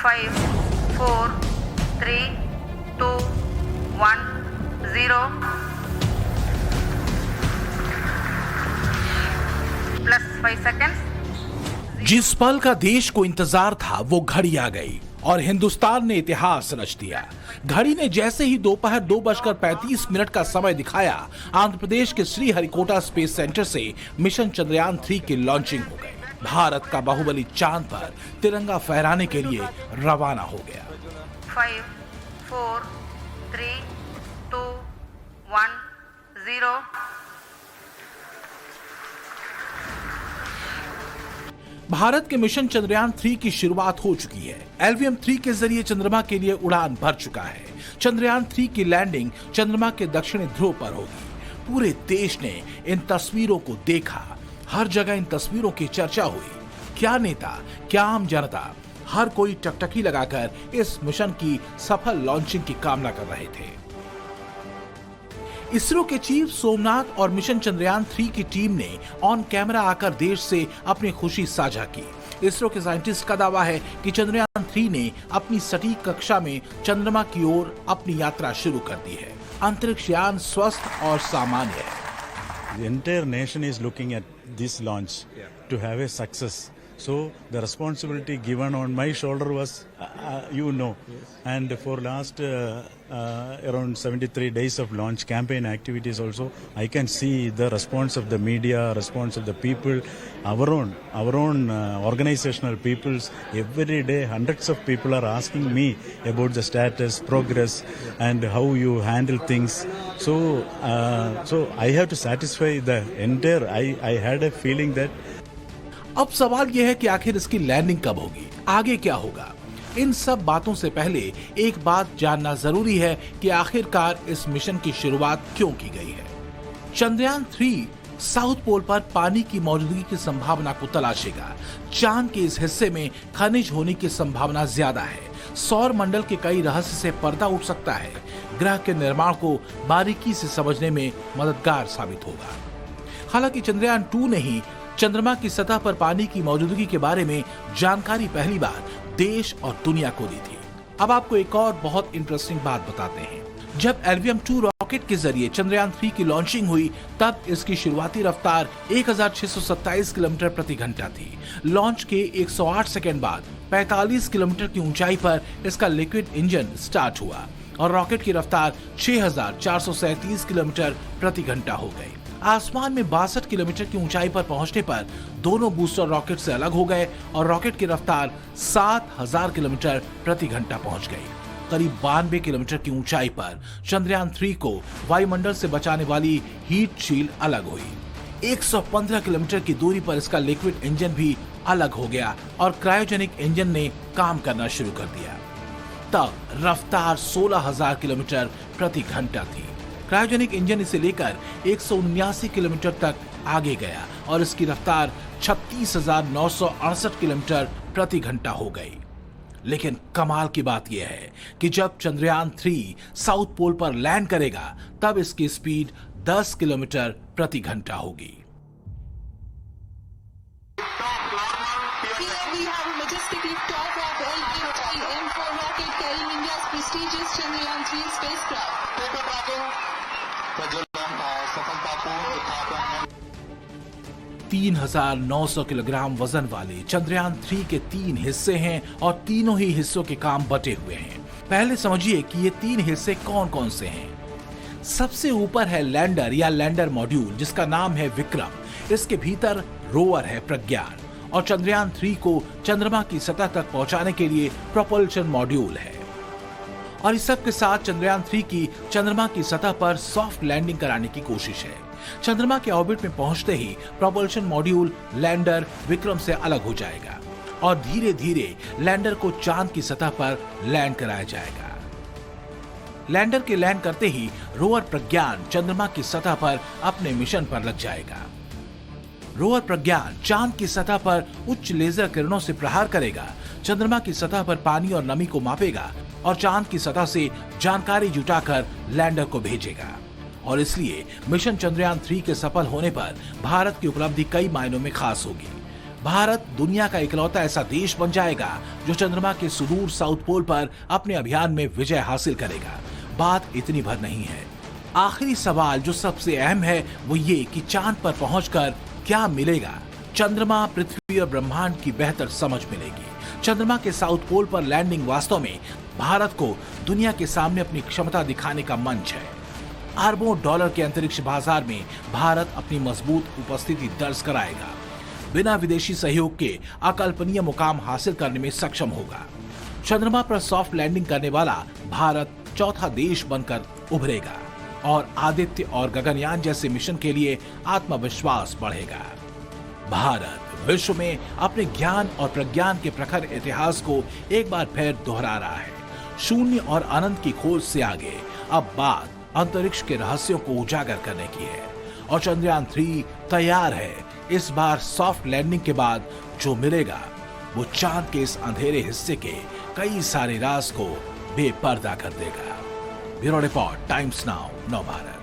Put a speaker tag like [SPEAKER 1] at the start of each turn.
[SPEAKER 1] 5, 4, 3, 2, 1, 0. Plus 5 seconds.
[SPEAKER 2] जिस पल का देश को इंतजार था वो घड़ी आ गई और हिंदुस्तान ने इतिहास रच दिया। घड़ी ने जैसे ही दोपहर 2:35 का समय दिखाया, आंध्र प्रदेश के श्रीहरिकोटा स्पेस सेंटर से मिशन चंद्रयान 3 की लॉन्चिंग हो गई। भारत का बाहुबली चांद पर तिरंगा फहराने के लिए रवाना हो गया।
[SPEAKER 1] 5, 4, 3, 2, 1, 0.
[SPEAKER 2] भारत के मिशन चंद्रयान 3 की शुरुआत हो चुकी है। LVM 3 के जरिए चंद्रमा के लिए उड़ान भर चुका है। चंद्रयान 3 की लैंडिंग चंद्रमा के दक्षिणी ध्रुव पर होगी। पूरे देश ने इन तस्वीरों को देखा। हर जगह इन तस्वीरों की चर्चा हुई। क्या नेता, क्या आम जनता, हर कोई टकटकी लगाकर इस मिशन की सफल लॉन्चिंग की कामना कर रहे थे। इसरो के चीफ सोमनाथ और मिशन चंद्रयान 3 की टीम ने ऑन कैमरा आकर देश से अपनी खुशी साझा की। इसरो के साइंटिस्ट का दावा है कि चंद्रयान 3 ने अपनी सटीक कक्षा में चंद्रमा की ओर अपनी यात्रा शुरू कर दी है। अंतरिक्ष यान स्वस्थ और सामान्य है।
[SPEAKER 3] The entire nation is looking at this launch to have a success. So the responsibility given on my shoulder was, and for last around 73 days of launch campaign activities also, I can see the response of the media, response of the people, our own organizational peoples. Every day, hundreds of people are asking me about the status, progress, and how you handle things. So I have to satisfy the entire. I had a feeling that.
[SPEAKER 2] अब सवाल यह है कि आखिर इसकी landing कब होगी, आगे क्या होगा। इन सब बातों से पहले एक बात जानना जरूरी है कि आखिरकार इस मिशन की शुरुआत क्यों की गई है। चंद्रयान 3 साउथ पोल पर पानी की मौजूदगी की संभावना को तलाशेगा। चांद के इस हिस्से में खनिज होने की संभावना ज्यादा है। सौर मंडल के कई रहस्य से पर्दा उठ सकता है। ग्रह के निर्माण को बारीकी से समझने में मददगार साबित होगा। हालांकि चंद्रयान 2 ने ही चंद्रमा की सतह पर पानी की मौजूदगी के बारे में जानकारी पहली बार देश और दुनिया को दी थी। अब आपको एक और बहुत इंटरेस्टिंग बात बताते हैं। जब LVM 2 रॉकेट के जरिए चंद्रयान 3 की लॉन्चिंग हुई, तब इसकी शुरुआती रफ्तार 1627 किलोमीटर प्रति घंटा थी। लॉन्च के 108 सेकेंड बाद 45 किलोमीटर की ऊंचाई पर इसका लिक्विड इंजन स्टार्ट हुआ और रॉकेट की रफ्तार 6437 किलोमीटर प्रति घंटा हो गई। आसमान में 62 किलोमीटर की ऊंचाई पर पहुंचने पर दोनों बूस्टर रॉकेट से अलग हो गए और रॉकेट की रफ्तार 7000 किलोमीटर प्रति घंटा पहुंच गई। करीब 92 किलोमीटर की ऊंचाई पर चंद्रयान 3 को वायुमंडल से बचाने वाली हीट शील्ड अलग हुई। 115 किलोमीटर की दूरी पर इसका लिक्विड इंजन भी अलग हो गया और क्रायोजेनिक इंजन ने काम करना शुरू कर दिया। तब रफ्तार 16000 किलोमीटर प्रति घंटा थी। क्रायोजेनिक इंजन इसे लेकर 179 किलोमीटर तक आगे गया और इसकी रफ्तार 36,968 किलोमीटर प्रति घंटा हो गई। लेकिन कमाल की बात यह है कि जब चंद्रयान 3 साउथ पोल पर लैंड करेगा, तब इसकी स्पीड 10 किलोमीटर प्रति घंटा होगी।
[SPEAKER 4] सफलतापूर्ण
[SPEAKER 2] 3,900 किलोग्राम वजन वाले चंद्रयान 3 के 3 हिस्से हैं और तीनों ही हिस्सों के काम बटे हुए हैं। पहले समझिए कि ये 3 हिस्से कौन कौन से हैं। सबसे ऊपर है लैंडर या लैंडर मॉड्यूल, जिसका नाम है विक्रम। इसके भीतर रोवर है प्रज्ञान और चंद्रयान 3 को चंद्रमा की सतह तक पहुंचाने के लिए प्रोपल्शन मॉड्यूल है। और इस सब के साथ चंद्रयान 3 की चंद्रमा की सतह पर सॉफ्ट लैंडिंग कराने की कोशिश है। चंद्रमा के ऑर्बिट में पहुंचते ही प्रोपल्शन मॉड्यूल लैंडर विक्रम से अलग हो जाएगा और धीरे धीरे लैंडर को चांद की सतह पर लैंड कराया जाएगा। लैंडर के लैंड करते ही रोवर प्रज्ञान चंद्रमा की सतह पर अपने मिशन पर लग जाएगा। रोवर प्रज्ञान चांद की सतह पर उच्च लेजर किरणों से प्रहार करेगा, चंद्रमा की सतह पर पानी और नमी को मापेगा और चांद की सतह से जानकारी जुटाकर लैंडर को भेजेगा। और इसलिए मिशन चंद्रयान 3 के सफल होने पर भारत की उपलब्धि कई मायनों में खास होगी। भारत दुनिया का इकलौता ऐसा देश बन जाएगा जो चंद्रमा के सुदूर साउथ पोल पर अपने अभियान में विजय हासिल करेगा। बात इतनी भर नहीं है। आखिरी सवाल जो सबसे अहम है वो ये कि चांद पर पहुंचकर क्या मिलेगा। चंद्रमा, पृथ्वी और ब्रह्मांड की बेहतर समझ मिलेगी। चंद्रमा के साउथ पोल पर लैंडिंग वास्तव में भारत को दुनिया के सामने अपनी क्षमता दिखाने का मंच है। अरबों डॉलर के अंतरिक्ष बाजार में भारत अपनी मजबूत उपस्थिति दर्ज कराएगा। बिना विदेशी सहयोग के अकल्पनीय मुकाम हासिल करने में सक्षम होगा। चंद्रमा पर सॉफ्ट लैंडिंग करने वाला भारत चौथा देश बनकर उभरेगा और आदित्य और गगनयान जैसे मिशन के लिए आत्मविश्वास बढ़ेगा। भारत विश्व में अपने ज्ञान और प्रज्ञान के प्रखर इतिहास को एक बार फिर दोहरा रहा है। शून्य और अनंत की खोज से आगे अब बात अंतरिक्ष के रहस्यों को उजागर करने की है और चंद्रयान 3 तैयार है। इस बार सॉफ्ट लैंडिंग के बाद जो मिलेगा वो चांद के इस अंधेरे हिस्से के कई सारे राज को बेपर्दा कर देगा। ब्यूरो रिपोर्ट, टाइम्स नाउ, नव भारत।